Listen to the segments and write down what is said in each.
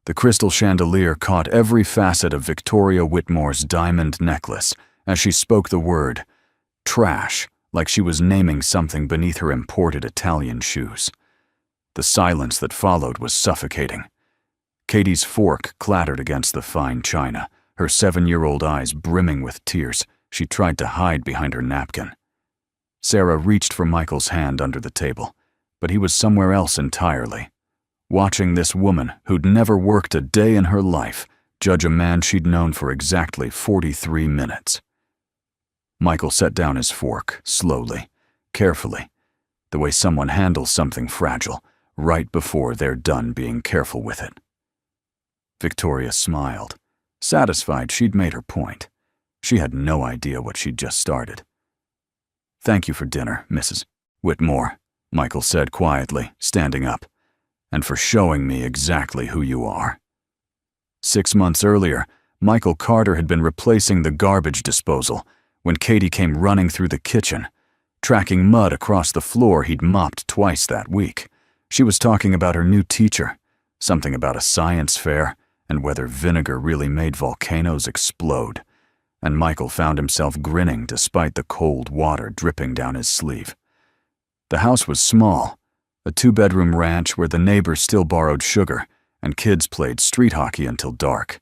The crystal chandelier caught every facet of Victoria Whitmore's diamond necklace as she spoke the word trash, like she was naming something beneath her imported Italian shoes. The silence that followed was suffocating. Katie's fork clattered against the fine china, her 7-year-old eyes brimming with tears. She tried to hide behind her napkin. Sarah reached for Michael's hand under the table, but he was somewhere else entirely. Watching this woman, who'd never worked a day in her life, judge a man she'd known for exactly 43 minutes. Michael set down his fork, slowly, carefully, the way someone handles something fragile, right before they're done being careful with it. Victoria smiled, satisfied she'd made her point. She had no idea what she'd just started. "Thank you for dinner, Mrs. Whitmore," Michael said quietly, standing up, "and for showing me exactly who you are." 6 months earlier, Michael Carter had been replacing the garbage disposal when Katie came running through the kitchen, tracking mud across the floor he'd mopped twice that week. She was talking about her new teacher, something about a science fair and whether vinegar really made volcanoes explode, and Michael found himself grinning despite the cold water dripping down his sleeve. The house was small, a 2-bedroom ranch where the neighbors still borrowed sugar and kids played street hockey until dark.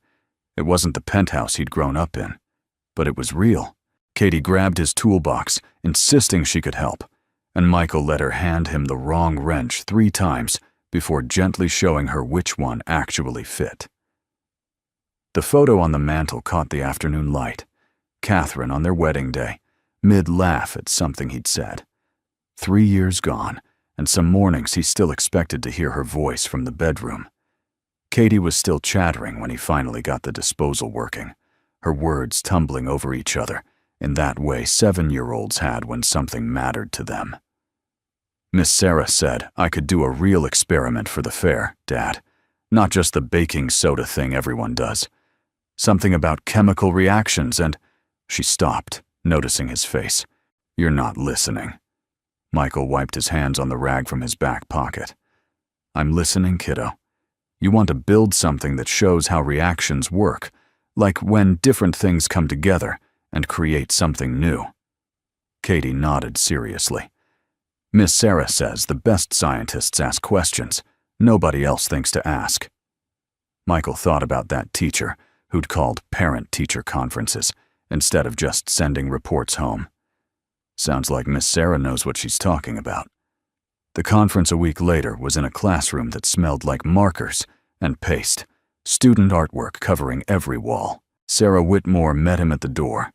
It wasn't the penthouse he'd grown up in, but it was real. Katie grabbed his toolbox, insisting she could help, and Michael let her hand him the wrong wrench 3 times before gently showing her which one actually fit. The photo on the mantel caught the afternoon light. Catherine on their wedding day, mid-laugh at something he'd said. 3 years gone, and some mornings he still expected to hear her voice from the bedroom. Katie was still chattering when he finally got the disposal working, her words tumbling over each other in that way 7-year-olds had when something mattered to them. "Miss Sarah said I could do a real experiment for the fair, Dad, not just the baking soda thing everyone does. Something about chemical reactions and—" She stopped, noticing his face. "You're not listening." Michael wiped his hands on the rag from his back pocket. "I'm listening, kiddo. You want to build something that shows how reactions work, like when different things come together and create something new." Katie nodded seriously. "Miss Sarah says the best scientists ask questions nobody else thinks to ask." Michael thought about that teacher who'd called parent-teacher conferences instead of just sending reports home. Sounds like Miss Sarah knows what she's talking about. The conference a week later was in a classroom that smelled like markers and paste, student artwork covering every wall. Sarah Whitmore met him at the door,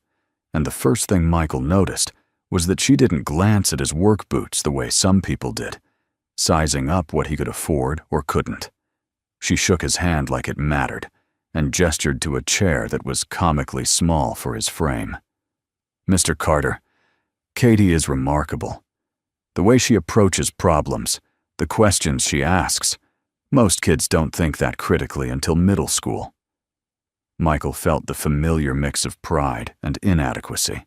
and the first thing Michael noticed was that she didn't glance at his work boots the way some people did, sizing up what he could afford or couldn't. She shook his hand like it mattered and gestured to a chair that was comically small for his frame. "Mr. Carter, Katie is remarkable. The way she approaches problems, the questions she asks, most kids don't think that critically until middle school." Michael felt the familiar mix of pride and inadequacy.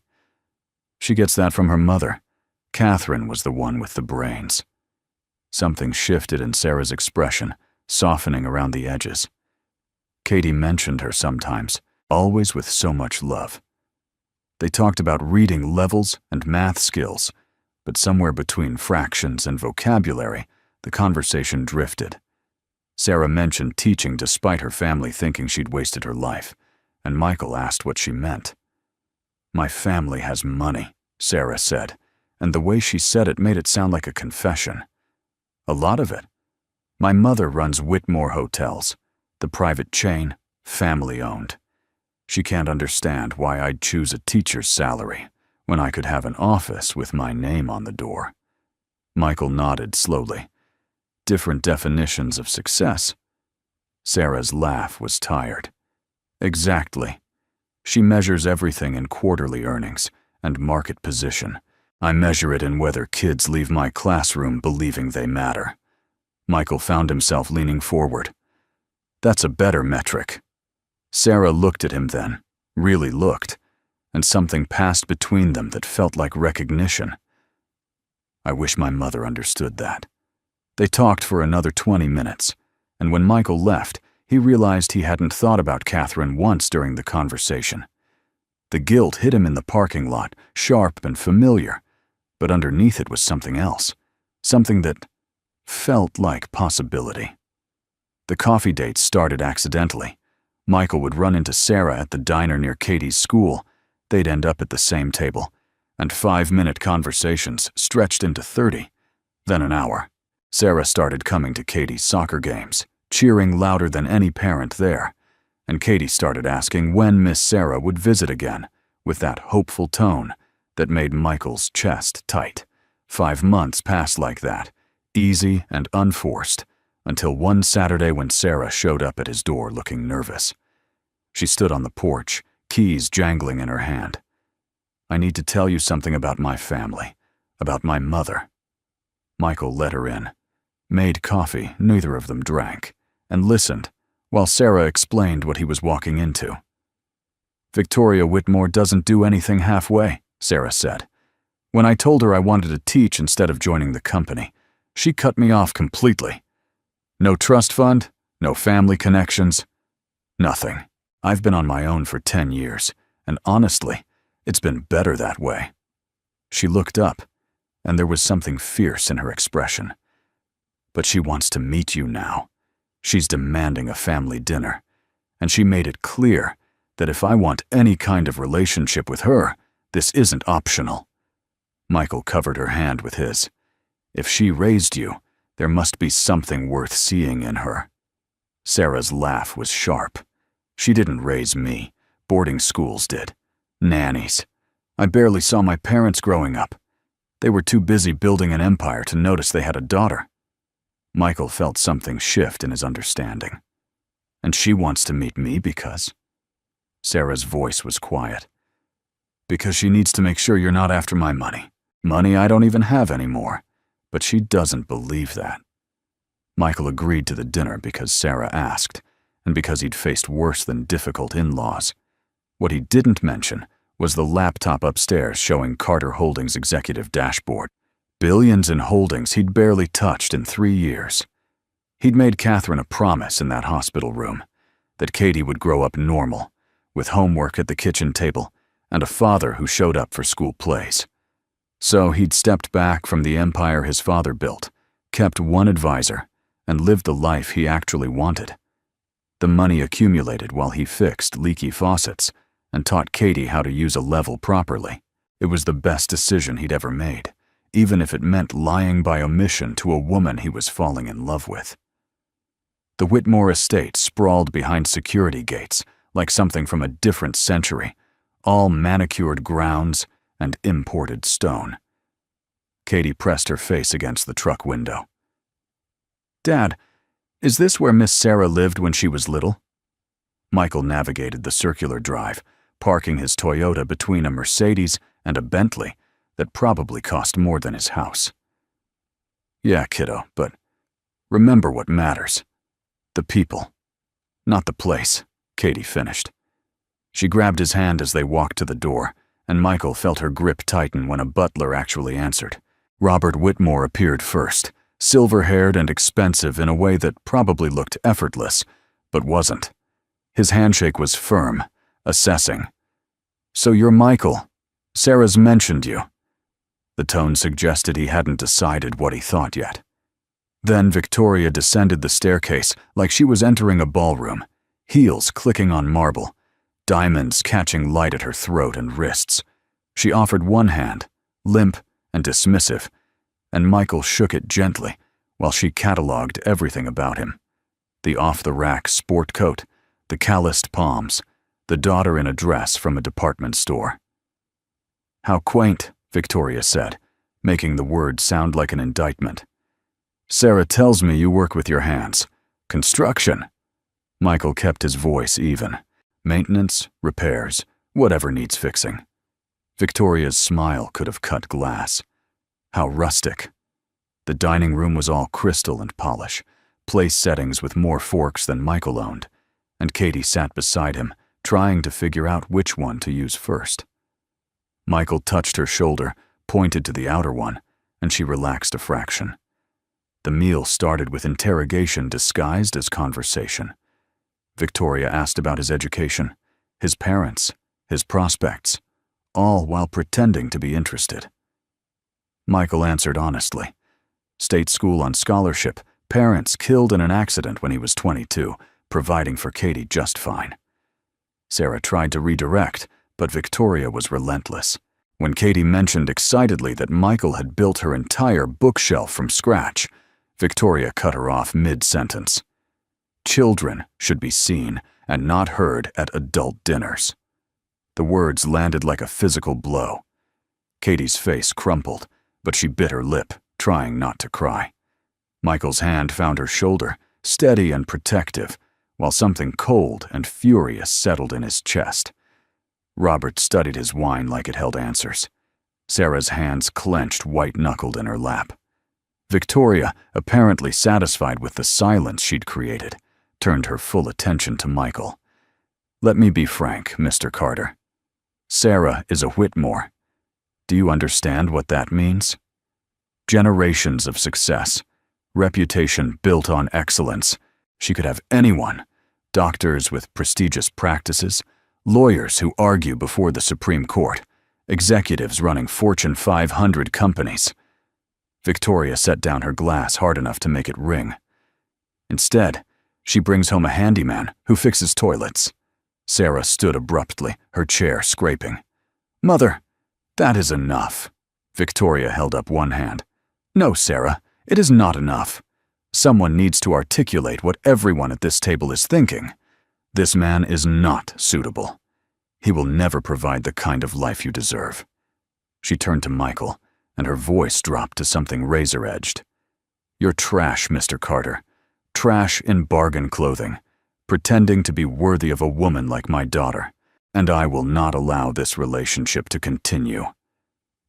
"She gets that from her mother. Catherine was the one with the brains." Something shifted in Sarah's expression, softening around the edges. Katie mentioned her sometimes, always with so much love. They talked about reading levels and math skills, but somewhere between fractions and vocabulary, the conversation drifted. Sarah mentioned teaching despite her family thinking she'd wasted her life, and Michael asked what she meant. "My family has money," Sarah said, and the way she said it made it sound like a confession. "A lot of it. My mother runs Whitmore Hotels, the private chain, family-owned. She can't understand why I'd choose a teacher's salary when I could have an office with my name on the door." Michael nodded slowly. "Different definitions of success." Sarah's laugh was tired. "Exactly. She measures everything in quarterly earnings and market position. I measure it in whether kids leave my classroom believing they matter." Michael found himself leaning forward. "That's a better metric." Sarah looked at him then, really looked, and something passed between them that felt like recognition. "I wish my mother understood that." They talked for another 20 minutes, and when Michael left, He realized he hadn't thought about Catherine once during the conversation. The guilt hit him in the parking lot, sharp and familiar, but underneath it was something else, something that felt like possibility. The coffee dates started accidentally. Michael would run into Sarah at the diner near Katie's school. They'd end up at the same table, and 5-minute conversations stretched into 30, then an hour. Sarah started coming to Katie's soccer games, cheering louder than any parent there, and Katie started asking when Miss Sarah would visit again, with that hopeful tone that made Michael's chest tight. 5 months passed like that, easy and unforced, until one Saturday when Sarah showed up at his door looking nervous. She stood on the porch, keys jangling in her hand. "I need to tell you something about my family, about my mother." Michael let her in, made coffee neither of them drank, and listened while Sarah explained what he was walking into. "Victoria Whitmore doesn't do anything halfway," Sarah said. "When I told her I wanted to teach instead of joining the company, she cut me off completely. No trust fund, no family connections, nothing. I've been on my own for 10 years, and honestly, it's been better that way." She looked up, and there was something fierce in her expression. "But she wants to meet you now. She's demanding a family dinner, and she made it clear that if I want any kind of relationship with her, this isn't optional." Michael covered her hand with his. "If she raised you, there must be something worth seeing in her." Sarah's laugh was sharp. "She didn't raise me. Boarding schools did. Nannies. I barely saw my parents growing up. They were too busy building an empire to notice they had a daughter." Michael felt something shift in his understanding. "And she wants to meet me because—" Sarah's voice was quiet. "Because she needs to make sure you're not after my money. Money I don't even have anymore. But she doesn't believe that." Michael agreed to the dinner because Sarah asked, and because he'd faced worse than difficult in-laws. What he didn't mention was the laptop upstairs showing Carter Holdings' executive dashboard. Billions in holdings he'd barely touched in 3 years. He'd made Catherine a promise in that hospital room, that Katie would grow up normal, with homework at the kitchen table and a father who showed up for school plays. So he'd stepped back from the empire his father built, kept one advisor, and lived the life he actually wanted. The money accumulated while he fixed leaky faucets and taught Katie how to use a level properly. It was the best decision he'd ever made, even if it meant lying by omission to a woman he was falling in love with. The Whitmore estate sprawled behind security gates like something from a different century, all manicured grounds and imported stone. Katie pressed her face against the truck window. "Dad, is this where Miss Sarah lived when she was little?" Michael navigated the circular drive, parking his Toyota between a Mercedes and a Bentley that probably cost more than his house. "Yeah, kiddo, but remember what matters. The people, not the place," Katie finished. She grabbed his hand as they walked to the door, and Michael felt her grip tighten when a butler actually answered. Robert Whitmore appeared first, silver-haired and expensive in a way that probably looked effortless, but wasn't. His handshake was firm, assessing. "So you're Michael. Sarah's mentioned you." The tone suggested he hadn't decided what he thought yet. Then Victoria descended the staircase like she was entering a ballroom, heels clicking on marble, diamonds catching light at her throat and wrists. She offered one hand, limp and dismissive, and Michael shook it gently while she catalogued everything about him. The off-the-rack sport coat, the calloused palms, the daughter in a dress from a department store. "How quaint," Victoria said, making the word sound like an indictment. "Sarah tells me you work with your hands. Construction." Michael kept his voice even. "Maintenance, repairs, whatever needs fixing." Victoria's smile could have cut glass. How rustic. The dining room was all crystal and polish, place settings with more forks than Michael owned, and Katie sat beside him, trying to figure out which one to use first. Michael touched her shoulder, pointed to the outer one, and she relaxed a fraction. The meal started with interrogation disguised as conversation. Victoria asked about his education, his parents, his prospects, all while pretending to be interested. Michael answered honestly. State school on scholarship, parents killed in an accident when he was 22, providing for Katie just fine. Sarah tried to redirect, but Victoria was relentless. When Katie mentioned excitedly that Michael had built her entire bookshelf from scratch, Victoria cut her off mid-sentence. Children should be seen and not heard at adult dinners. The words landed like a physical blow. Katie's face crumpled, but she bit her lip, trying not to cry. Michael's hand found her shoulder, steady and protective, while something cold and furious settled in his chest. Robert studied his wine like it held answers. Sarah's hands clenched white-knuckled in her lap. Victoria, apparently satisfied with the silence she'd created, turned her full attention to Michael. "Let me be frank, Mr. Carter. Sarah is a Whitmore. Do you understand what that means? Generations of success, reputation built on excellence. She could have anyone, doctors with prestigious practices, lawyers who argue before the Supreme Court, executives running Fortune 500 companies." Victoria set down her glass hard enough to make it ring. Instead, she brings home a handyman who fixes toilets. Sarah stood abruptly, her chair scraping. "Mother, that is enough." Victoria held up one hand. "No, Sarah, it is not enough. Someone needs to articulate what everyone at this table is thinking. This man is not suitable. He will never provide the kind of life you deserve." She turned to Michael, and her voice dropped to something razor-edged. "You're trash, Mr. Carter. Trash in bargain clothing, pretending to be worthy of a woman like my daughter, and I will not allow this relationship to continue."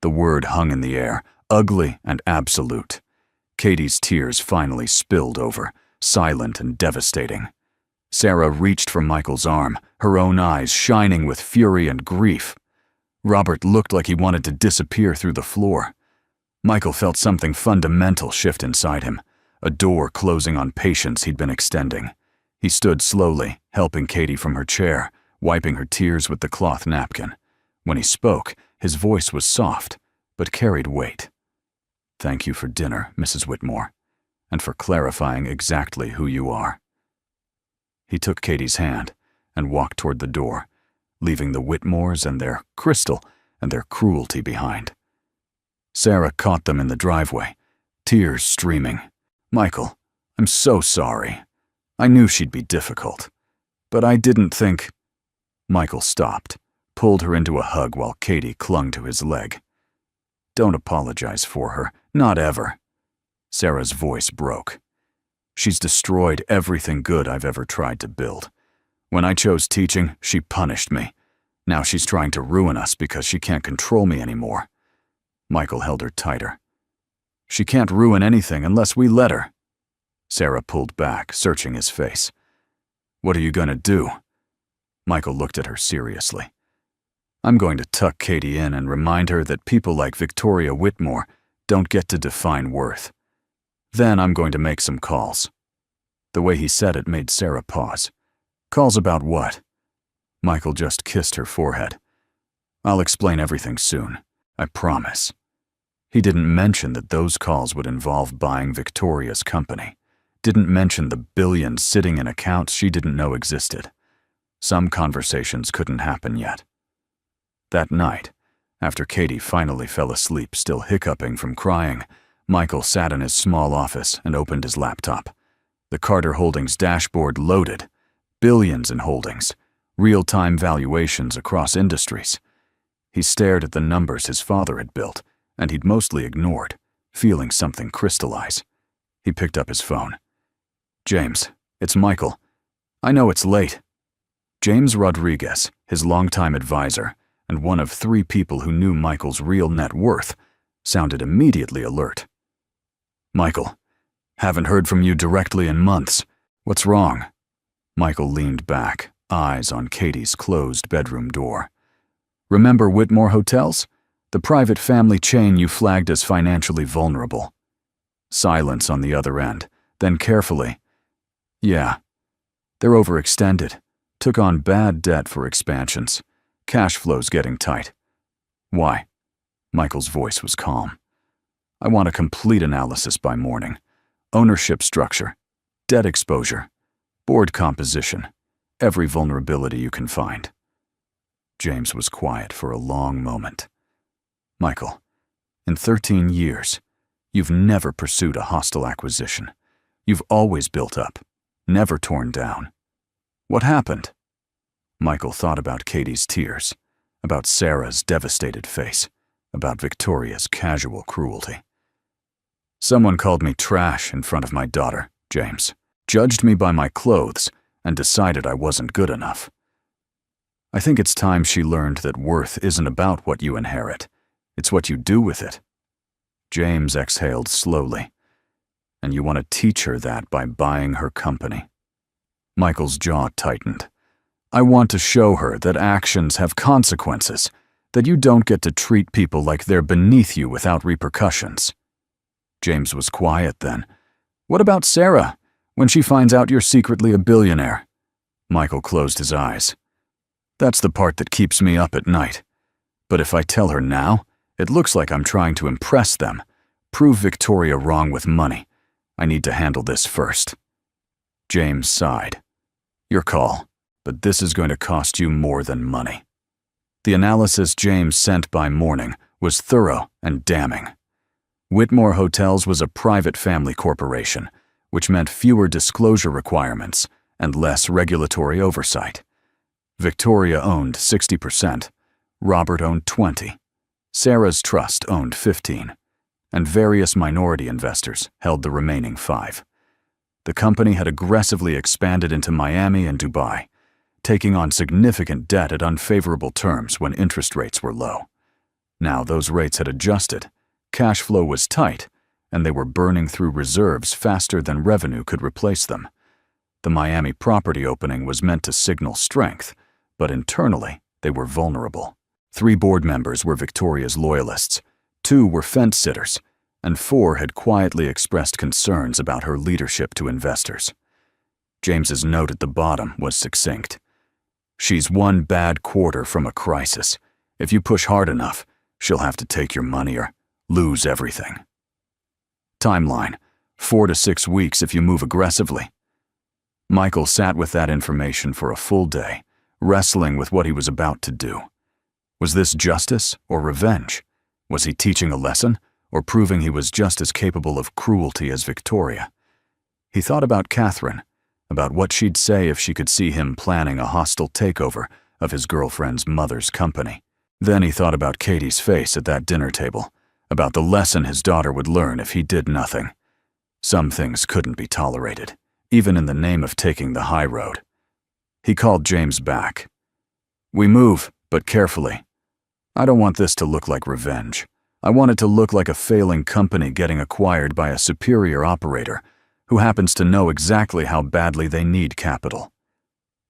The word hung in the air, ugly and absolute. Katie's tears finally spilled over, silent and devastating. Sarah reached for Michael's arm, her own eyes shining with fury and grief. Robert looked like he wanted to disappear through the floor. Michael felt something fundamental shift inside him, a door closing on patience he'd been extending. He stood slowly, helping Katie from her chair, wiping her tears with the cloth napkin. When he spoke, his voice was soft, but carried weight. "Thank you for dinner, Mrs. Whitmore, and for clarifying exactly who you are." He took Katie's hand and walked toward the door, leaving the Whitmores and their crystal and their cruelty behind. Sarah caught them in the driveway, tears streaming. "Michael, I'm so sorry. I knew she'd be difficult, but I didn't think—" Michael stopped, pulled her into a hug while Katie clung to his leg. "Don't apologize for her, not ever." Sarah's voice broke. "She's destroyed everything good I've ever tried to build. When I chose teaching, she punished me. Now she's trying to ruin us because she can't control me anymore." Michael held her tighter. "She can't ruin anything unless we let her." Sarah pulled back, searching his face. "What are you going to do?" Michael looked at her seriously. "I'm going to tuck Katie in and remind her that people like Victoria Whitmore don't get to define worth. Then I'm going to make some calls." The way he said it made Sarah pause. "Calls about what?" Michael just kissed her forehead. "I'll explain everything soon. I promise." He didn't mention that those calls would involve buying Victoria's company. Didn't mention the billions sitting in accounts she didn't know existed. Some conversations couldn't happen yet. That night, after Katie finally fell asleep, still hiccuping from crying, Michael sat in his small office and opened his laptop. The Carter Holdings dashboard loaded. Billions in holdings. Real-time valuations across industries. He stared at the numbers his father had built, and he'd mostly ignored, feeling something crystallize. He picked up his phone. "James, it's Michael. I know it's late." James Rodriguez, his longtime advisor, and one of 3 people who knew Michael's real net worth, sounded immediately alert. "Michael, haven't heard from you directly in months. What's wrong?" Michael leaned back, eyes on Katie's closed bedroom door. "Remember Whitmore Hotels? The private family chain you flagged as financially vulnerable." Silence on the other end, then carefully, "Yeah, They're overextended, took on bad debt for expansions. Cash flow's getting tight. Why? Michael's voice was calm. I want a complete analysis by morning. Ownership structure, debt exposure, board composition, every vulnerability you can find. James was quiet for a long moment. Michael, in 13 years, you've never pursued a hostile acquisition. You've always built up, never torn down. What happened? Michael thought about Katie's tears, about Sarah's devastated face, about Victoria's casual cruelty. Someone called me trash in front of my daughter, James, judged me by my clothes, and decided I wasn't good enough. I think it's time she learned that worth isn't about what you inherit, it's what you do with it. James exhaled slowly. And you want to teach her that by buying her company. Michael's jaw tightened. I want to show her that actions have consequences, that you don't get to treat people like they're beneath you without repercussions. James was quiet then. What about Sarah, when she finds out you're secretly a billionaire? Michael closed his eyes. That's the part that keeps me up at night. But if I tell her now, it looks like I'm trying to impress them, prove Victoria wrong with money. I need to handle this first. James sighed. Your call, but this is going to cost you more than money. The analysis James sent by morning was thorough and damning. Whitmore Hotels was a private family corporation, which meant fewer disclosure requirements and less regulatory oversight. Victoria owned 60%, Robert owned 20%, Sarah's trust owned 15%, and various minority investors held the remaining 5%. The company had aggressively expanded into Miami and Dubai, taking on significant debt at unfavorable terms when interest rates were low. Now those rates had adjusted, cash flow was tight, and they were burning through reserves faster than revenue could replace them. The Miami property opening was meant to signal strength, but internally they were vulnerable. 3 board members were Victoria's loyalists, 2 were fence-sitters, and 4 had quietly expressed concerns about her leadership to investors. James's note at the bottom was succinct. She's one bad quarter from a crisis. If you push hard enough, she'll have to take your money or lose everything. Timeline: 4 to 6 weeks if you move aggressively. Michael sat with that information for a full day, wrestling with what he was about to do. Was this justice or revenge? Was he teaching a lesson, or proving he was just as capable of cruelty as Victoria? He thought about Catherine, about what she'd say if she could see him planning a hostile takeover of his girlfriend's mother's company. Then he thought about Katie's face at that dinner table, about the lesson his daughter would learn if he did nothing. Some things couldn't be tolerated, even in the name of taking the high road. He called James back. We move, but carefully. I don't want this to look like revenge. I want it to look like a failing company getting acquired by a superior operator who happens to know exactly how badly they need capital.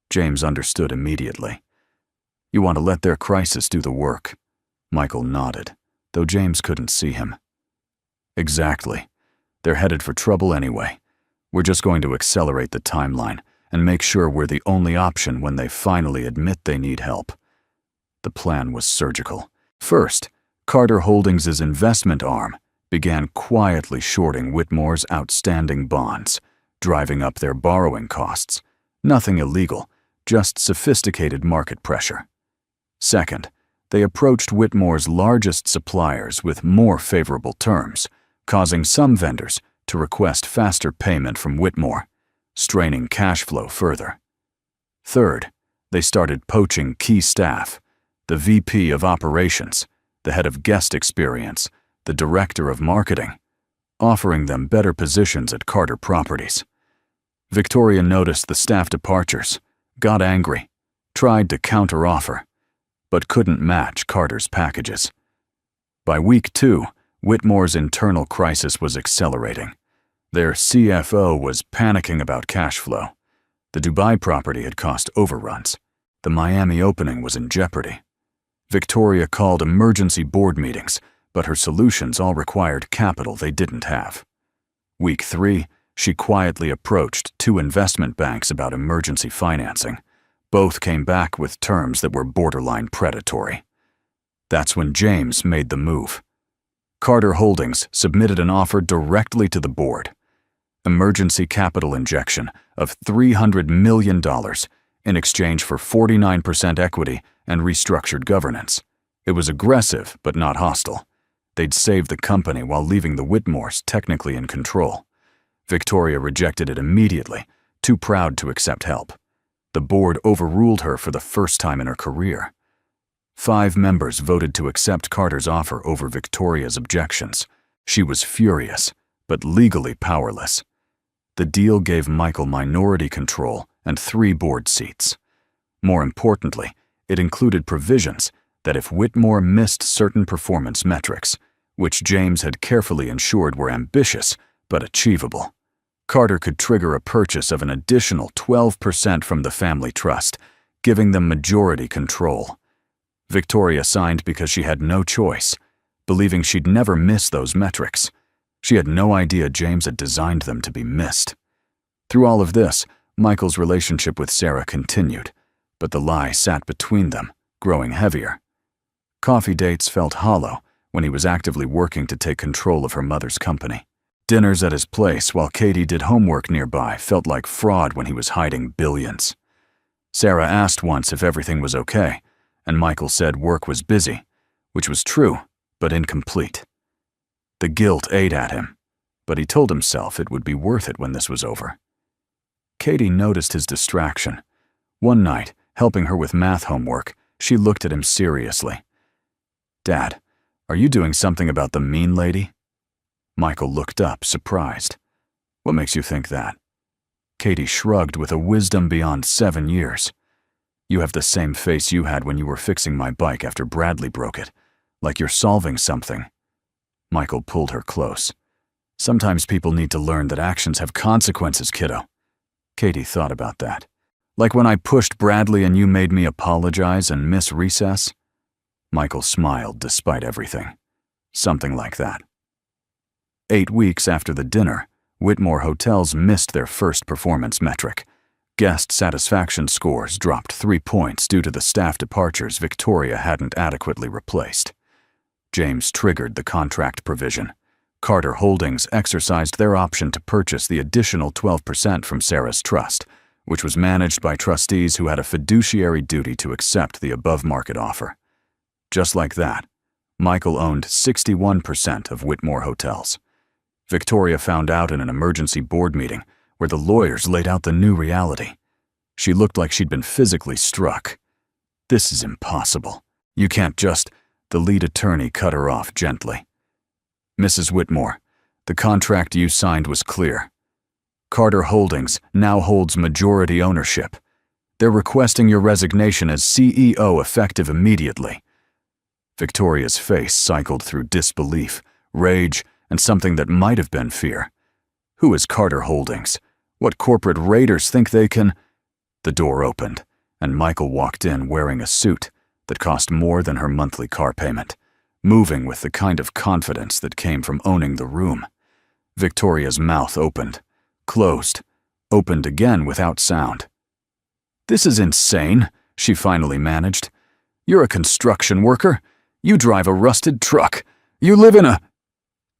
James understood immediately. You want to let their crisis do the work. Michael nodded, though James couldn't see him. Exactly. They're headed for trouble anyway. We're just going to accelerate the timeline and make sure we're the only option when they finally admit they need help. The plan was surgical. First, Carter Holdings' investment arm began quietly shorting Whitmore's outstanding bonds, driving up their borrowing costs. Nothing illegal, just sophisticated market pressure. Second, they approached Whitmore's largest suppliers with more favorable terms, causing some vendors to request faster payment from Whitmore, straining cash flow further. Third, they started poaching key staff, the VP of Operations, the head of guest experience, the director of marketing, offering them better positions at Carter Properties. Victoria noticed the staff departures, got angry, tried to counteroffer, but couldn't match Carter's packages. By week 2, Whitmore's internal crisis was accelerating. Their CFO was panicking about cash flow. The Dubai property had cost overruns. The Miami opening was in jeopardy. Victoria called emergency board meetings, but her solutions all required capital they didn't have. Week 3, she quietly approached 2 investment banks about emergency financing. Both came back with terms that were borderline predatory. That's when James made the move. Carter Holdings submitted an offer directly to the board. Emergency capital injection of $300 million in exchange for 49% equity and restructured governance. It was aggressive, but not hostile. They'd save the company while leaving the Whitmores technically in control. Victoria rejected it immediately, too proud to accept help. The board overruled her for the first time in her career. 5 members voted to accept Carter's offer over Victoria's objections. She was furious, but legally powerless. The deal gave Michael minority control and 3 board seats. More importantly, it included provisions that if Whitmore missed certain performance metrics, which James had carefully ensured were ambitious but achievable, Carter could trigger a purchase of an additional 12% from the family trust, giving them majority control. Victoria signed because she had no choice, believing she'd never miss those metrics. She had no idea James had designed them to be missed. Through all of this, Michael's relationship with Sarah continued, but the lie sat between them, growing heavier. Coffee dates felt hollow when he was actively working to take control of her mother's company. Dinners at his place while Katie did homework nearby felt like fraud when he was hiding billions. Sarah asked once if everything was okay, and Michael said work was busy, which was true, but incomplete. The guilt ate at him, but he told himself it would be worth it when this was over. Katie noticed his distraction. One night, helping her with math homework, she looked at him seriously. "Dad, are you doing something about the mean lady?" Michael looked up, surprised. "What makes you think that?" Katie shrugged with a wisdom beyond 7 years. "You have the same face you had when you were fixing my bike after Bradley broke it, like you're solving something." Michael pulled her close. "Sometimes people need to learn that actions have consequences, kiddo." Katie thought about that. "Like when I pushed Bradley and you made me apologize and miss recess?" Michael smiled despite everything. "Something like that." 8 weeks after the dinner, Whitmore Hotels missed their first performance metric. Guest satisfaction scores dropped 3 points due to the staff departures Victoria hadn't adequately replaced. James triggered the contract provision. Carter Holdings exercised their option to purchase the additional 12% from Sarah's trust, which was managed by trustees who had a fiduciary duty to accept the above-market offer. Just like that, Michael owned 61% of Whitmore Hotels. Victoria found out in an emergency board meeting where the lawyers laid out the new reality. She looked like she'd been physically struck. "This is impossible. You can't just—" The lead attorney cut her off gently. "Mrs. Whitmore, the contract you signed was clear. Carter Holdings now holds majority ownership. They're requesting your resignation as CEO effective immediately." Victoria's face cycled through disbelief, rage, and something that might have been fear. Who is Carter Holdings? What corporate raiders think they can— The door opened, and Michael walked in wearing a suit that cost more than her monthly car payment, moving with the kind of confidence that came from owning the room. Victoria's mouth opened, closed, opened again without sound. "This is insane," she finally managed. "You're a construction worker. You drive a rusted truck. You live in a—"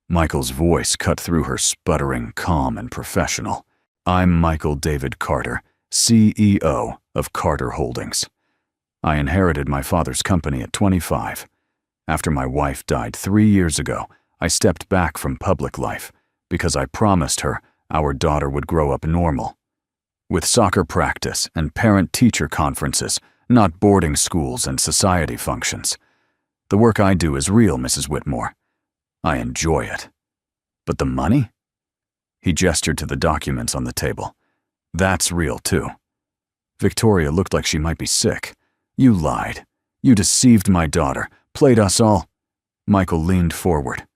Michael's voice cut through her, sputtering, calm and professional. "I'm Michael David Carter, CEO of Carter Holdings. I inherited my father's company at 25. After my wife died 3 years ago, I stepped back from public life because I promised her our daughter would grow up normal. With soccer practice and parent-teacher conferences, not boarding schools and society functions. The work I do is real, Mrs. Whitmore. I enjoy it. But the money?" He gestured to the documents on the table. "That's real, too." Victoria looked like she might be sick. "You lied. You deceived my daughter, played us all—" Michael leaned forward.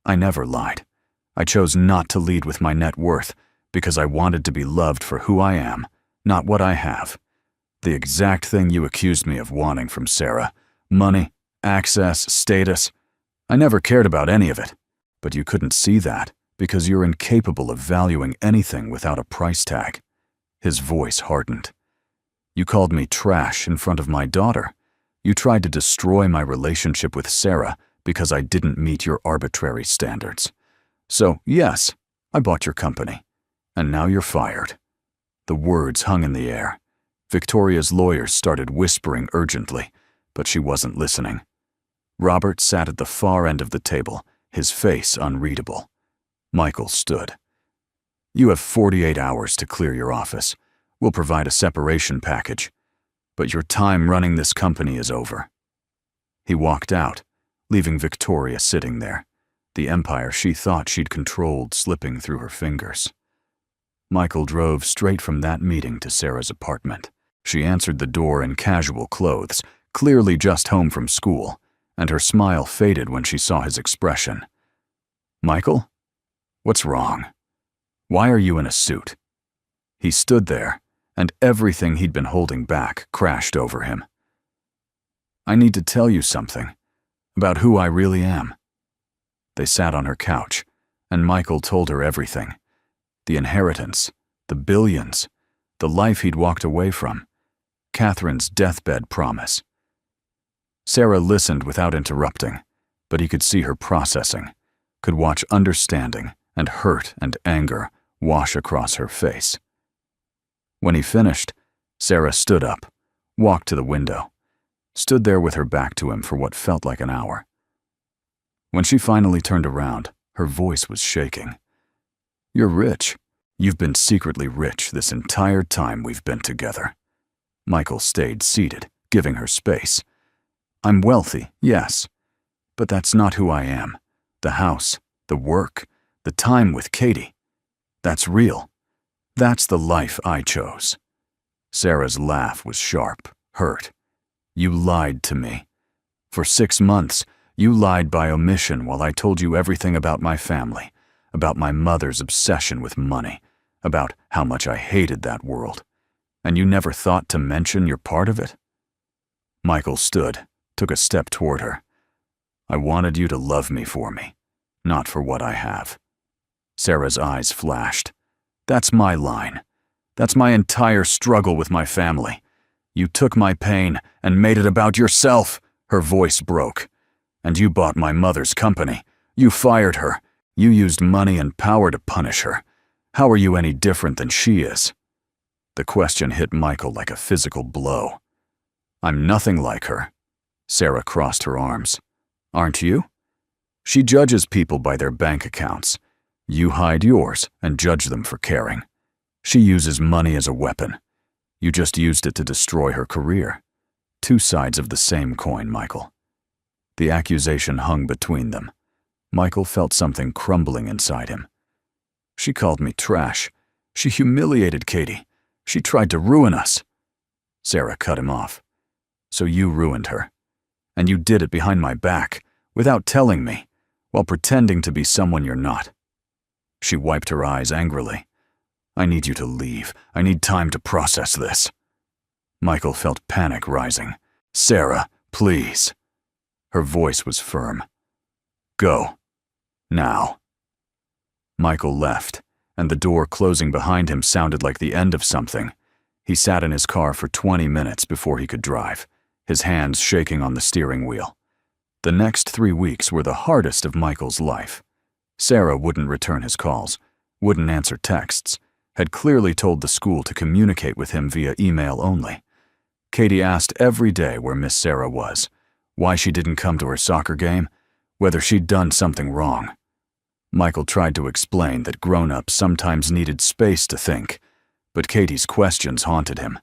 "I never lied. I chose not to lead with my net worth because I wanted to be loved for who I am, not what I have. The exact thing you accused me of wanting from Sarah. Money, access, status. I never cared about any of it. But you couldn't see that Because you're incapable of valuing anything without a price tag. His voice hardened. You called me trash in front of my daughter. You tried to destroy my relationship with Sarah because I didn't meet your arbitrary standards. So, yes, I bought your company. And now you're fired. The words hung in the air. Victoria's lawyers started whispering urgently, but she wasn't listening. Robert sat at the far end of the table, his face unreadable. Michael stood. You have 48 hours to clear your office. We'll provide a separation package. But your time running this company is over. He walked out, leaving Victoria sitting there, the empire she thought she'd controlled slipping through her fingers. Michael drove straight from that meeting to Sarah's apartment. She answered the door in casual clothes, clearly just home from school, and her smile faded when she saw his expression. Michael? What's wrong? Why are you in a suit? He stood there, and everything he'd been holding back crashed over him. I need to tell you something about who I really am. They sat on her couch, and Michael told her everything. The inheritance, the billions, the life he'd walked away from, Catherine's deathbed promise. Sarah listened without interrupting, but he could see her processing, could watch understanding and hurt and anger wash across her face. When he finished, Sarah stood up, walked to the window, stood there with her back to him for what felt like an hour. When she finally turned around, her voice was shaking. You're rich. You've been secretly rich this entire time we've been together. Michael stayed seated, giving her space. I'm wealthy, yes, but that's not who I am. The house, the work, the time with Katie. That's real. That's the life I chose. Sarah's laugh was sharp, hurt. You lied to me. For 6 months, you lied by omission while I told you everything about my family, about my mother's obsession with money, about how much I hated that world. And you never thought to mention you're part of it? Michael stood, took a step toward her. I wanted you to love me for me, not for what I have. Sarah's eyes flashed. That's my line. That's my entire struggle with my family. You took my pain and made it about yourself. Her voice broke. And you bought my mother's company. You fired her. You used money and power to punish her. How are you any different than she is? The question hit Michael like a physical blow. I'm nothing like her. Sarah crossed her arms. Aren't you? She judges people by their bank accounts. You hide yours and judge them for caring. She uses money as a weapon. You just used it to destroy her career. 2 sides of the same coin, Michael. The accusation hung between them. Michael felt something crumbling inside him. She called me trash. She humiliated Katie. She tried to ruin us. Sarah cut him off. So you ruined her. And you did it behind my back, without telling me, while pretending to be someone you're not. She wiped her eyes angrily. I need you to leave. I need time to process this. Michael felt panic rising. Sarah, please. Her voice was firm. Go. Now. Michael left, and the door closing behind him sounded like the end of something. He sat in his car for 20 minutes before he could drive, his hands shaking on the steering wheel. The next 3 weeks were the hardest of Michael's life. Sarah wouldn't return his calls, wouldn't answer texts, had clearly told the school to communicate with him via email only. Katie asked every day where Miss Sarah was, why she didn't come to her soccer game, whether she'd done something wrong. Michael tried to explain that grown-ups sometimes needed space to think, but Katie's questions haunted him.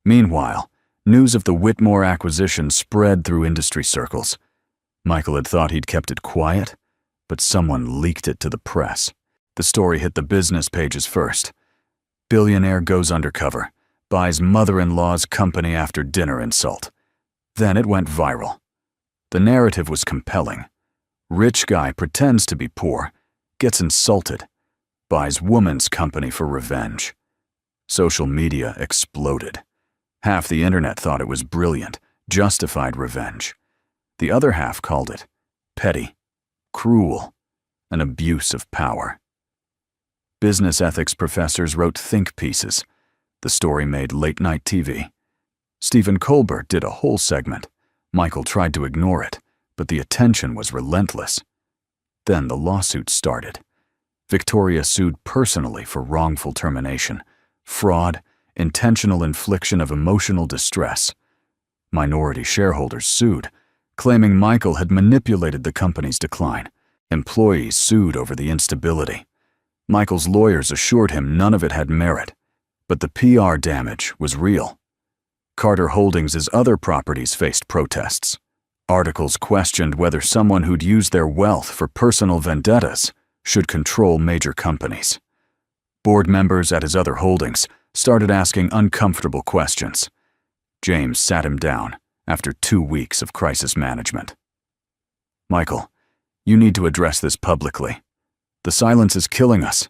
Meanwhile, news of the Whitmore acquisition spread through industry circles. Michael had thought he'd kept it quiet, but someone leaked it to the press. The story hit the business pages first. Billionaire goes undercover, buys mother-in-law's company after dinner insult. Then it went viral. The narrative was compelling. Rich guy pretends to be poor, gets insulted, buys woman's company for revenge. Social media exploded. Half the internet thought it was brilliant, justified revenge. The other half called it petty, cruel, an abuse of power. Business ethics professors wrote think pieces. The story made late-night TV. Stephen Colbert did a whole segment. Michael tried to ignore it, but the attention was relentless. Then the lawsuit started. Victoria sued personally for wrongful termination, fraud, intentional infliction of emotional distress. Minority shareholders sued, claiming Michael had manipulated the company's decline. Employees sued over the instability. Michael's lawyers assured him none of it had merit, but the PR damage was real. Carter Holdings' other properties faced protests. Articles questioned whether someone who'd used their wealth for personal vendettas should control major companies. Board members at his other holdings started asking uncomfortable questions. James sat him down after 2 weeks of crisis management. "Michael, you need to address this publicly. The silence is killing us.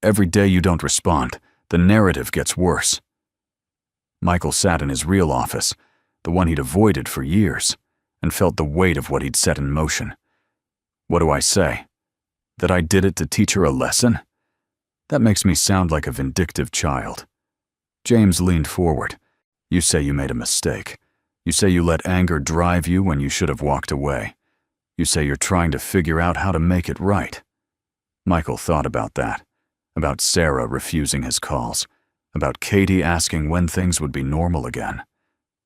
Every day you don't respond, the narrative gets worse." Michael sat in his real office, the one he'd avoided for years, and felt the weight of what he'd set in motion. "What do I say? That I did it to teach her a lesson? That makes me sound like a vindictive child." James leaned forward. "You say you made a mistake. You say you let anger drive you when you should have walked away. You say you're trying to figure out how to make it right." Michael thought about that, about Sarah refusing his calls, about Katie asking when things would be normal again,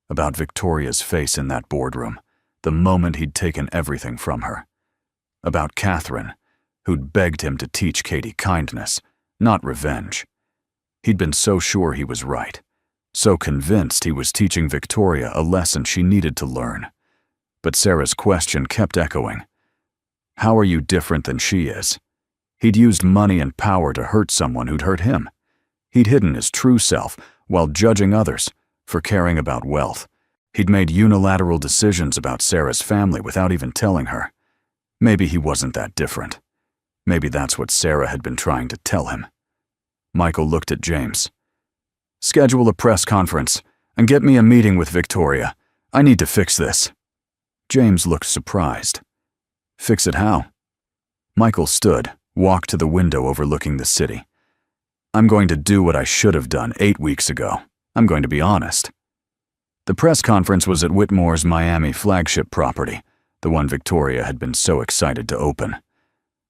about Victoria's face in that boardroom, the moment he'd taken everything from her, about Catherine, who'd begged him to teach Katie kindness, not revenge. He'd been so sure he was right, so convinced he was teaching Victoria a lesson she needed to learn. But Sarah's question kept echoing. How are you different than she is? He'd used money and power to hurt someone who'd hurt him. He'd hidden his true self while judging others for caring about wealth. He'd made unilateral decisions about Sarah's family without even telling her. Maybe he wasn't that different. Maybe that's what Sarah had been trying to tell him. Michael looked at James. "Schedule a press conference and get me a meeting with Victoria. I need to fix this." James looked surprised. "Fix it how?" Michael stood, walked to the window overlooking the city. "I'm going to do what I should have done 8 weeks ago. I'm going to be honest." The press conference was at Whitmore's Miami flagship property, the one Victoria had been so excited to open.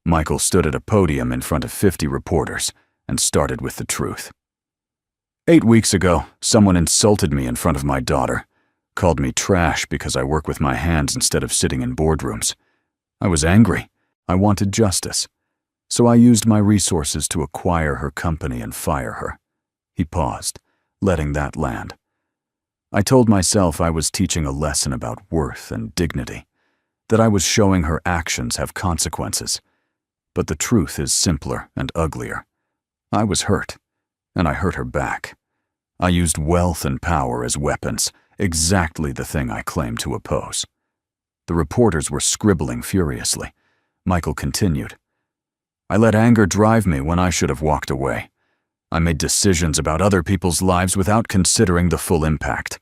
Michael stood at a podium in front of 50 reporters and started with the truth. 8 weeks ago, someone insulted me in front of my daughter, called me trash because I work with my hands instead of sitting in boardrooms. I was angry. I wanted justice. So I used my resources to acquire her company and fire her. He paused, letting that land. I told myself I was teaching a lesson about worth and dignity, that I was showing her actions have consequences. But the truth is simpler and uglier. I was hurt, and I hurt her back. I used wealth and power as weapons, exactly the thing I claimed to oppose. The reporters were scribbling furiously. Michael continued. I let anger drive me when I should have walked away. I made decisions about other people's lives without considering the full impact.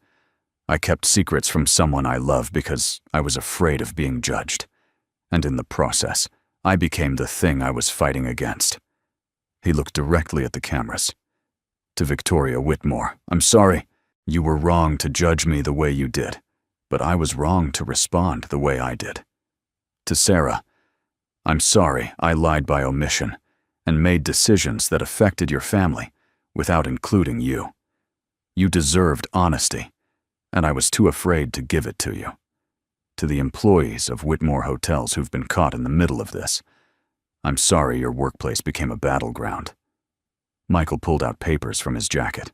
I kept secrets from someone I love because I was afraid of being judged. And in the process, I became the thing I was fighting against. He looked directly at the cameras. To Victoria Whitmore, I'm sorry. You were wrong to judge me the way you did, but I was wrong to respond the way I did. To Sarah, I'm sorry I lied by omission and made decisions that affected your family without including you. You deserved honesty, and I was too afraid to give it to you. To the employees of Whitmore Hotels who've been caught in the middle of this, I'm sorry your workplace became a battleground. Michael pulled out papers from his jacket.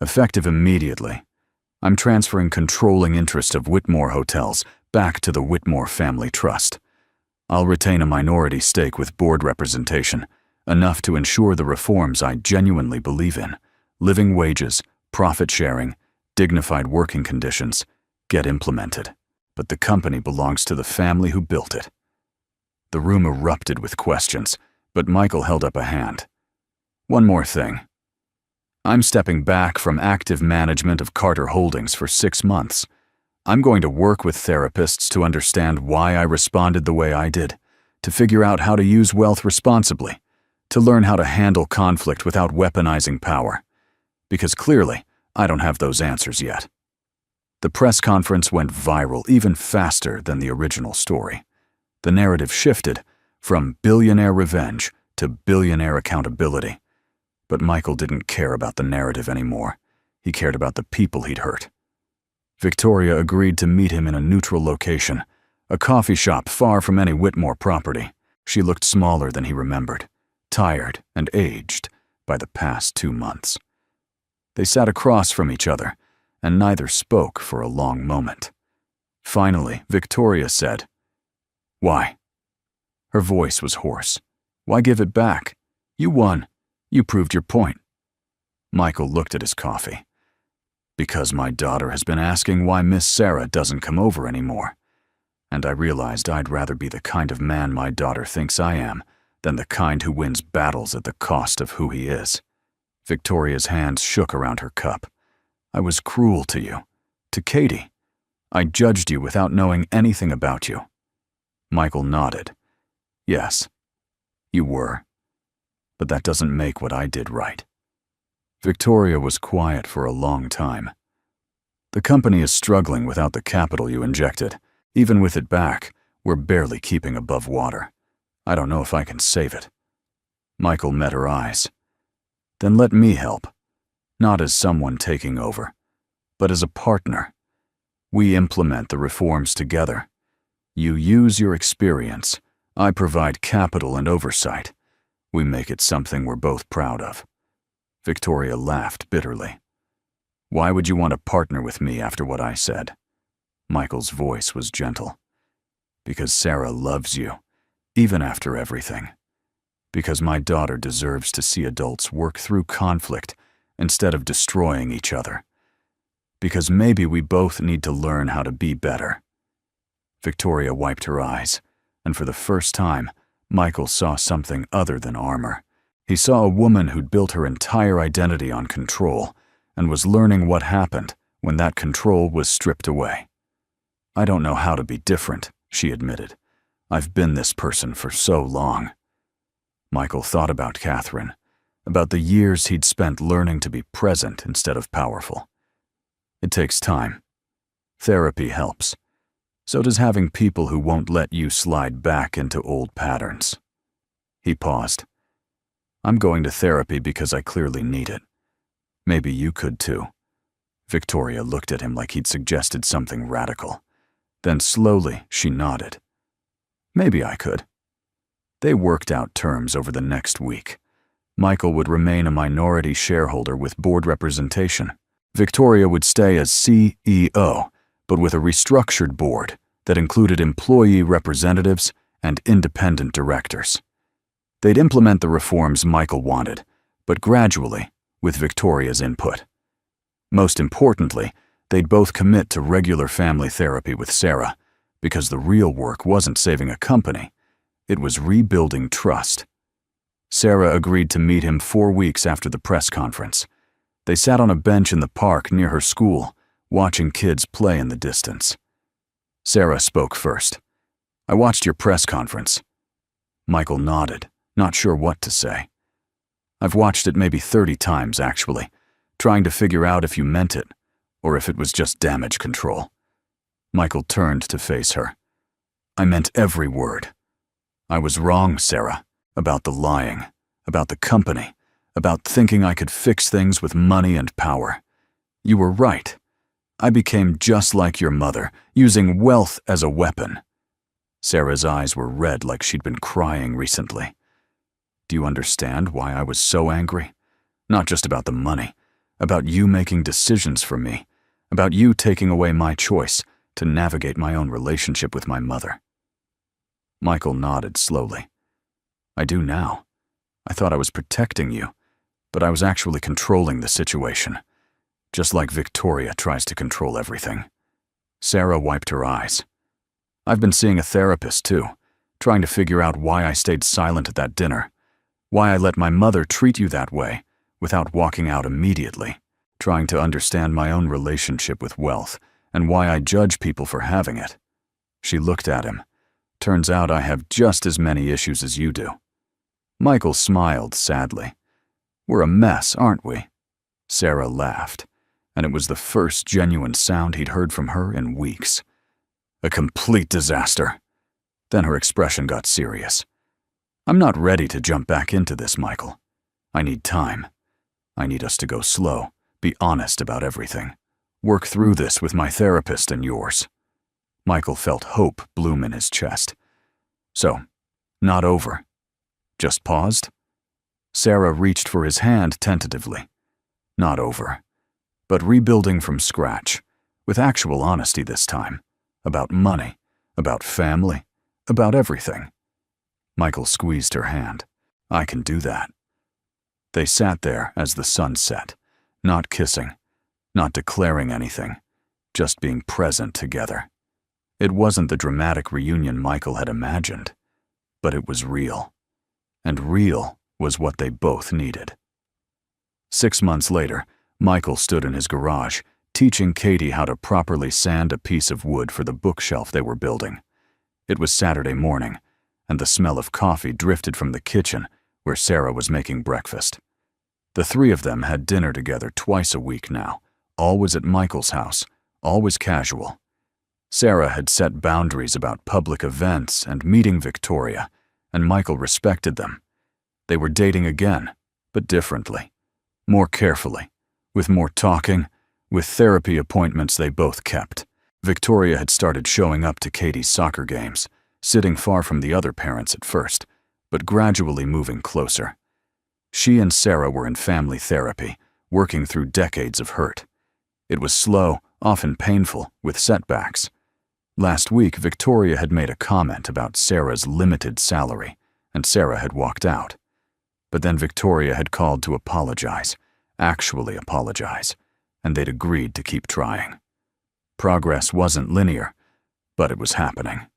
Effective immediately, I'm transferring controlling interest of Whitmore Hotels back to the Whitmore Family Trust. I'll retain a minority stake with board representation, enough to ensure the reforms I genuinely believe in, living wages, profit sharing, dignified working conditions, get implemented. But the company belongs to the family who built it. The room erupted with questions, but Michael held up a hand. One more thing. I'm stepping back from active management of Carter Holdings for 6 months. I'm going to work with therapists to understand why I responded the way I did, to figure out how to use wealth responsibly, to learn how to handle conflict without weaponizing power. Because clearly, I don't have those answers yet. The press conference went viral even faster than the original story. The narrative shifted from billionaire revenge to billionaire accountability. But Michael didn't care about the narrative anymore. He cared about the people he'd hurt. Victoria agreed to meet him in a neutral location, a coffee shop far from any Whitmore property. She looked smaller than he remembered, tired and aged by the past 2 months. They sat across from each other, and neither spoke for a long moment. Finally, Victoria said, "Why?" Her voice was hoarse. "Why give it back? You won. You proved your point." Michael looked at his coffee. "Because my daughter has been asking why Miss Sarah doesn't come over anymore. And I realized I'd rather be the kind of man my daughter thinks I am than the kind who wins battles at the cost of who he is." Victoria's hands shook around her cup. "I was cruel to you, to Katie. I judged you without knowing anything about you." Michael nodded. "Yes, you were. But that doesn't make what I did right." Victoria was quiet for a long time. "The company is struggling without the capital you injected. Even with it back, we're barely keeping above water. I don't know if I can save it." Michael met her eyes. "Then let me help. Not as someone taking over, but as a partner. We implement the reforms together. You use your experience. I provide capital and oversight. We make it something we're both proud of." Victoria laughed bitterly. "Why would you want to partner with me after what I said?" Michael's voice was gentle. "Because Sarah loves you, even after everything. Because my daughter deserves to see adults work through conflict instead of destroying each other. Because maybe we both need to learn how to be better." Victoria wiped her eyes, and for the first time, Michael saw something other than armor. He saw a woman who'd built her entire identity on control and was learning what happened when that control was stripped away. "I don't know how to be different," she admitted. "I've been this person for so long." Michael thought about Catherine, about the years he'd spent learning to be present instead of powerful. It takes time. Therapy helps. So does having people who won't let you slide back into old patterns. He paused. "I'm going to therapy because I clearly need it. Maybe you could too." Victoria looked at him like he'd suggested something radical. Then slowly she nodded. "Maybe I could." They worked out terms over the next week. Michael would remain a minority shareholder with board representation. Victoria would stay as CEO, but with a restructured board that included employee representatives and independent directors. They'd implement the reforms Michael wanted, but gradually, with Victoria's input. Most importantly, they'd both commit to regular family therapy with Sarah, because the real work wasn't saving a company, it was rebuilding trust. Sarah agreed to meet him 4 weeks after the press conference. They sat on a bench in the park near her school, watching kids play in the distance. Sarah spoke first. "I watched your press conference." Michael nodded, not sure what to say. "I've watched it maybe 30 times, actually, trying to figure out if you meant it, or if it was just damage control." Michael turned to face her. "I meant every word. I was wrong, Sarah, about the lying, about the company, about thinking I could fix things with money and power. You were right. I became just like your mother, using wealth as a weapon." Sarah's eyes were red like she'd been crying recently. "Do you understand why I was so angry? Not just about the money, about you making decisions for me, about you taking away my choice to navigate my own relationship with my mother." Michael nodded slowly. "I do now. I thought I was protecting you, but I was actually controlling the situation, just like Victoria tries to control everything." Sarah wiped her eyes. "I've been seeing a therapist too, trying to figure out why I stayed silent at that dinner, why I let my mother treat you that way without walking out immediately, trying to understand my own relationship with wealth and why I judge people for having it." She looked at him, Turns out I have just as many issues as you do." Michael smiled sadly. "We're a mess, aren't we?" Sarah laughed, and it was the first genuine sound he'd heard from her in weeks. "A complete disaster." Then her expression got serious. "I'm not ready to jump back into this, Michael. I need time. I need us to go slow, be honest about everything. Work through this with my therapist and yours." Michael felt hope bloom in his chest. "So, not over? Just paused?" Sarah reached for his hand tentatively. "Not over, but rebuilding from scratch, with actual honesty this time, about money, about family, about everything." Michael squeezed her hand. "I can do that." They sat there as the sun set, not kissing, not declaring anything, just being present together. It wasn't the dramatic reunion Michael had imagined, but it was real. And real was what they both needed. 6 months later, Michael stood in his garage, teaching Katie how to properly sand a piece of wood for the bookshelf they were building. It was Saturday morning, and the smell of coffee drifted from the kitchen where Sarah was making breakfast. The three of them had dinner together twice a week now, always at Michael's house, always casual. Sarah had set boundaries about public events and meeting Victoria, and Michael respected them. They were dating again, but differently, more carefully, with more talking, with therapy appointments they both kept. Victoria had started showing up to Katie's soccer games, sitting far from the other parents at first, but gradually moving closer. She and Sarah were in family therapy, working through decades of hurt. It was slow, often painful, with setbacks. Last week, Victoria had made a comment about Sarah's limited salary, and Sarah had walked out. But then Victoria had called to apologize, actually apologize, and they'd agreed to keep trying. Progress wasn't linear, but it was happening.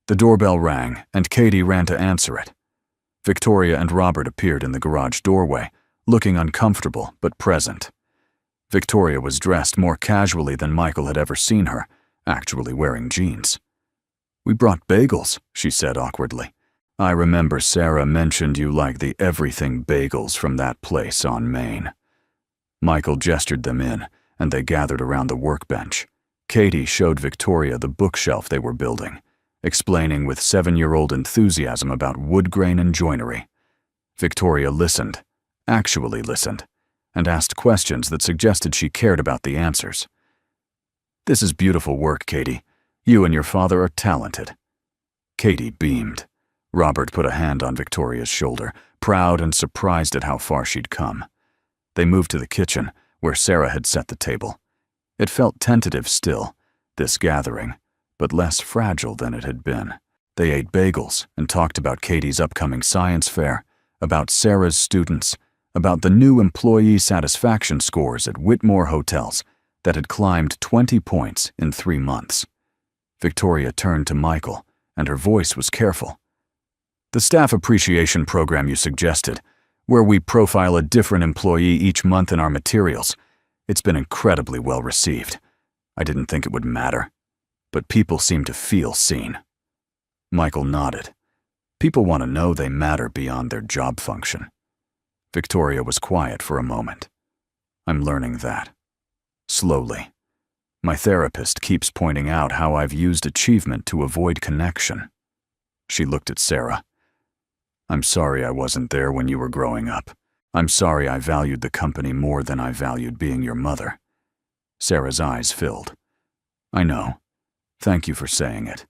The doorbell rang, and Katie ran to answer it. Victoria and Robert appeared in the garage doorway, looking uncomfortable but present. Victoria was dressed more casually than Michael had ever seen her, actually wearing jeans. "We brought bagels," she said awkwardly. "I remember Sarah mentioned you like the everything bagels from that place on Main." Michael gestured them in, and they gathered around the workbench. Katie showed Victoria the bookshelf they were building, explaining with 7-year-old enthusiasm about wood grain and joinery. Victoria listened, actually listened, and asked questions that suggested she cared about the answers. "This is beautiful work, Katie. You and your father are talented." Katie beamed. Robert put a hand on Victoria's shoulder, proud and surprised at how far she'd come. They moved to the kitchen, where Sarah had set the table. It felt tentative still, this gathering, but less fragile than it had been. They ate bagels and talked about Katie's upcoming science fair, about Sarah's students, about the new employee satisfaction scores at Whitmore Hotels that had climbed 20 points in 3 months. Victoria turned to Michael, and her voice was careful. "The staff appreciation program you suggested, where we profile a different employee each month in our materials, it's been incredibly well received. I didn't think it would matter, but people seem to feel seen." Michael nodded. People want to know they matter beyond their job function. Victoria was quiet for a moment. "I'm learning that. Slowly. My therapist keeps pointing out how I've used achievement to avoid connection." She looked at Sarah. "I'm sorry I wasn't there when you were growing up. I'm sorry I valued the company more than I valued being your mother." Sarah's eyes filled. "I know. Thank you for saying it."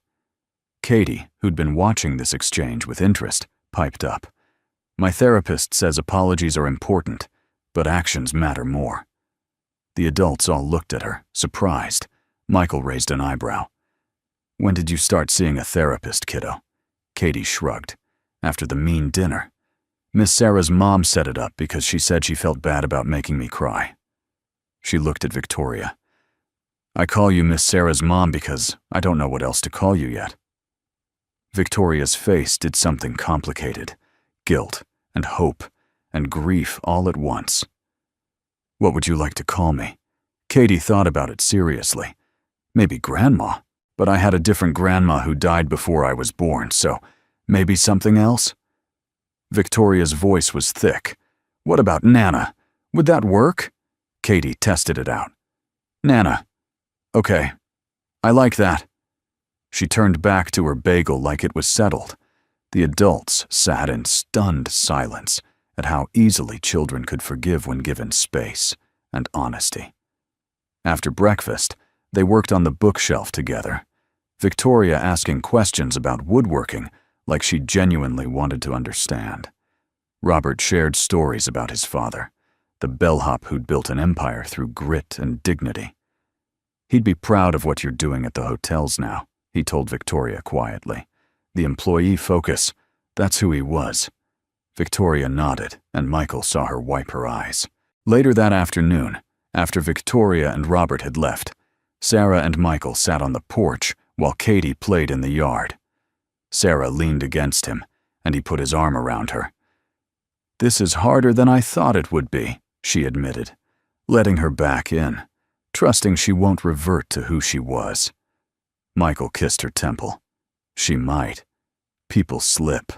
Katie, who'd been watching this exchange with interest, piped up. "My therapist says apologies are important, but actions matter more." The adults all looked at her, surprised. Michael raised an eyebrow. "When did you start seeing a therapist, kiddo?" Katie shrugged. "After the mean dinner. Miss Sarah's mom set it up because she said she felt bad about making me cry." She looked at Victoria. "I call you Miss Sarah's mom because I don't know what else to call you yet." Victoria's face did something complicated. Guilt and hope and grief all at once. "What would you like to call me?" Katie thought about it seriously. "Maybe Grandma, But I had a different grandma who died before I was born, so maybe something else? Victoria's voice was thick. What about Nana? Would that work? Katie tested it out. Nana. Okay. I like that. She turned back to her bagel like it was settled. The adults sat in stunned silence at how easily children could forgive when given space and honesty. After breakfast, they worked on the bookshelf together, Victoria asking questions about woodworking like she genuinely wanted to understand. Robert shared stories about his father, the bellhop who'd built an empire through grit and dignity. He'd be proud of what you're doing at the hotels now, he told Victoria quietly. The employee focus, that's who he was. Victoria nodded, and Michael saw her wipe her eyes. Later that afternoon, after Victoria and Robert had left, Sarah and Michael sat on the porch while Katie played in the yard. Sarah leaned against him, and he put his arm around her. This is harder than I thought it would be, she admitted, letting her back in, trusting she won't revert to who she was. Michael kissed her temple. She might. People slip.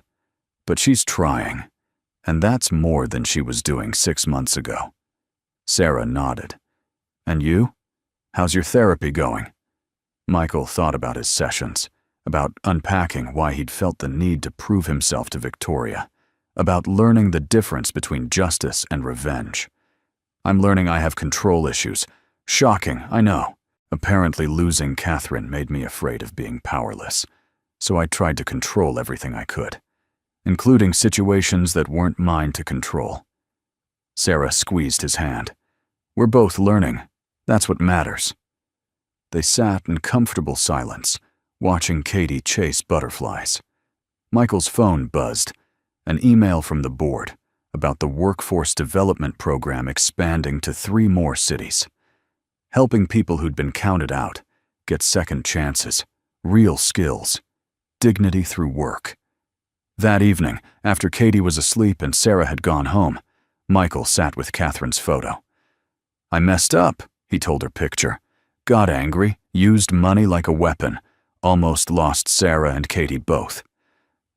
But she's trying, and that's more than she was doing 6 months ago. Sarah nodded. And you? How's your therapy going? Michael thought about his sessions, about unpacking why he'd felt the need to prove himself to Victoria, about learning the difference between justice and revenge. I'm learning I have control issues. Shocking, I know. Apparently losing Catherine made me afraid of being powerless, so I tried to control everything I could, including situations that weren't mine to control. Sarah squeezed his hand. We're both learning. That's what matters. They sat in comfortable silence, watching Katie chase butterflies. Michael's phone buzzed, an email from the board about the workforce development program expanding to 3 more cities, helping people who'd been counted out get second chances, real skills, dignity through work. That evening, after Katie was asleep and Sarah had gone home, Michael sat with Catherine's photo. I messed up, he told her picture. Got angry, used money like a weapon, almost lost Sarah and Katie both.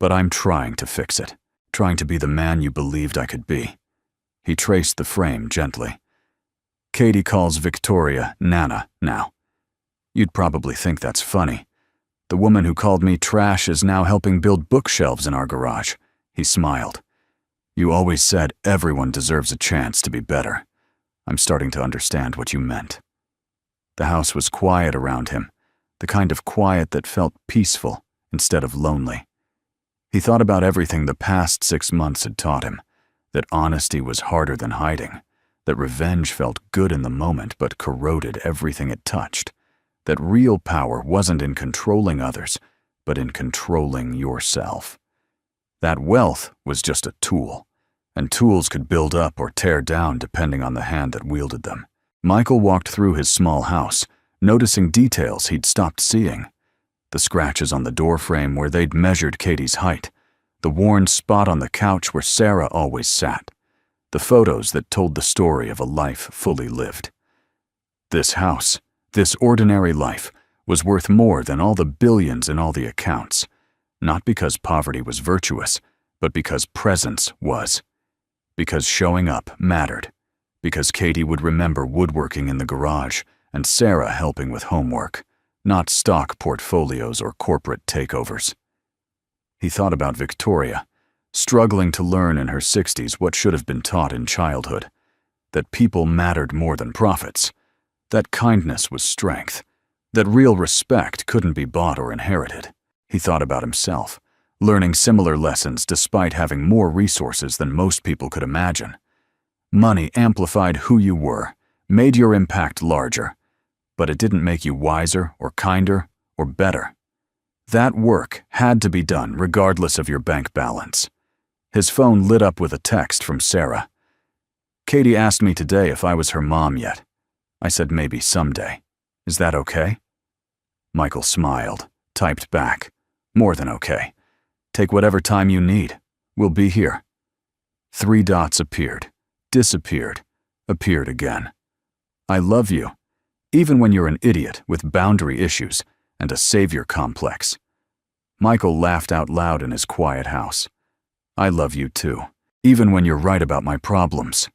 But I'm trying to fix it, trying to be the man you believed I could be. He traced the frame gently. Katie calls Victoria Nana now. You'd probably think that's funny. The woman who called me trash is now helping build bookshelves in our garage. He smiled. You always said everyone deserves a chance to be better. I'm starting to understand what you meant. The house was quiet around him, the kind of quiet that felt peaceful instead of lonely. He thought about everything the past 6 months had taught him, that honesty was harder than hiding, that revenge felt good in the moment but corroded everything it touched, that real power wasn't in controlling others, but in controlling yourself. That wealth was just a tool, and tools could build up or tear down depending on the hand that wielded them. Michael walked through his small house, noticing details he'd stopped seeing. The scratches on the doorframe where they'd measured Katie's height, the worn spot on the couch where Sarah always sat, the photos that told the story of a life fully lived. This house, this ordinary life, was worth more than all the billions in all the accounts, not because poverty was virtuous, but because presence was. Because showing up mattered. Because Katie would remember woodworking in the garage and Sarah helping with homework, not stock portfolios or corporate takeovers. He thought about Victoria, struggling to learn in her 60s what should have been taught in childhood, that people mattered more than profits, that kindness was strength, that real respect couldn't be bought or inherited. He thought about himself, learning similar lessons despite having more resources than most people could imagine. Money amplified who you were, made your impact larger, but it didn't make you wiser or kinder or better. That work had to be done regardless of your bank balance. His phone lit up with a text from Sarah. Katie asked me today if I was her mom yet. I said maybe someday. Is that okay? Michael smiled, typed back. More than okay. Take whatever time you need. We'll be here. 3 dots appeared, disappeared, appeared again. I love you. Even when you're an idiot with boundary issues, and a savior complex. Michael laughed out loud in his quiet house. I love you too, even when you're right about my problems.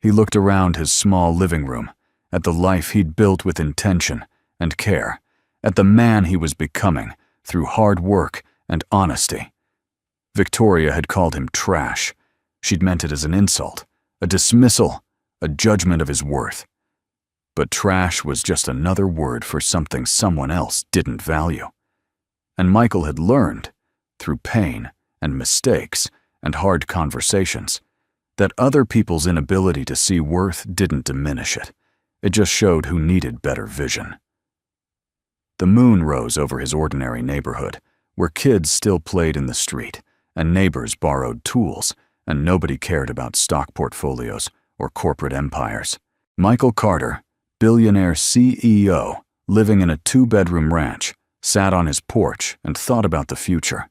He looked around his small living room, at the life he'd built with intention and care, at the man he was becoming through hard work and honesty. Victoria had called him trash. She'd meant it as an insult, a dismissal, a judgment of his worth. But trash was just another word for something someone else didn't value. And Michael had learned, through pain and mistakes and hard conversations, that other people's inability to see worth didn't diminish it. It just showed who needed better vision. The moon rose over his ordinary neighborhood, where kids still played in the street, and neighbors borrowed tools, and nobody cared about stock portfolios or corporate empires. Michael Carter, billionaire CEO, living in a 2-bedroom ranch, sat on his porch and thought about the future.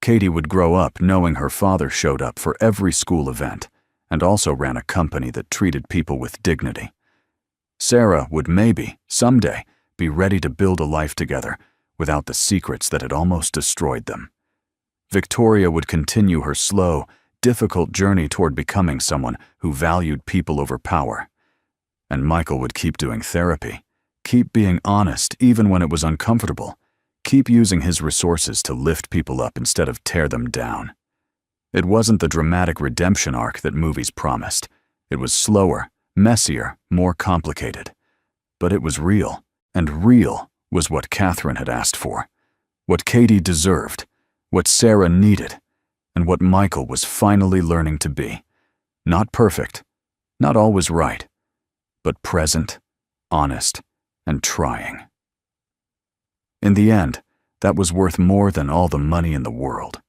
Katie would grow up knowing her father showed up for every school event and also ran a company that treated people with dignity. Sarah would maybe, someday, be ready to build a life together without the secrets that had almost destroyed them. Victoria would continue her slow, difficult journey toward becoming someone who valued people over power. And Michael would keep doing therapy, keep being honest even when it was uncomfortable, keep using his resources to lift people up instead of tear them down. It wasn't the dramatic redemption arc that movies promised. It was slower, messier, more complicated. But it was real, and real was what Catherine had asked for, what Katie deserved, what Sarah needed, and what Michael was finally learning to be. Not perfect, not always right, but present, honest, and trying. In the end, that was worth more than all the money in the world.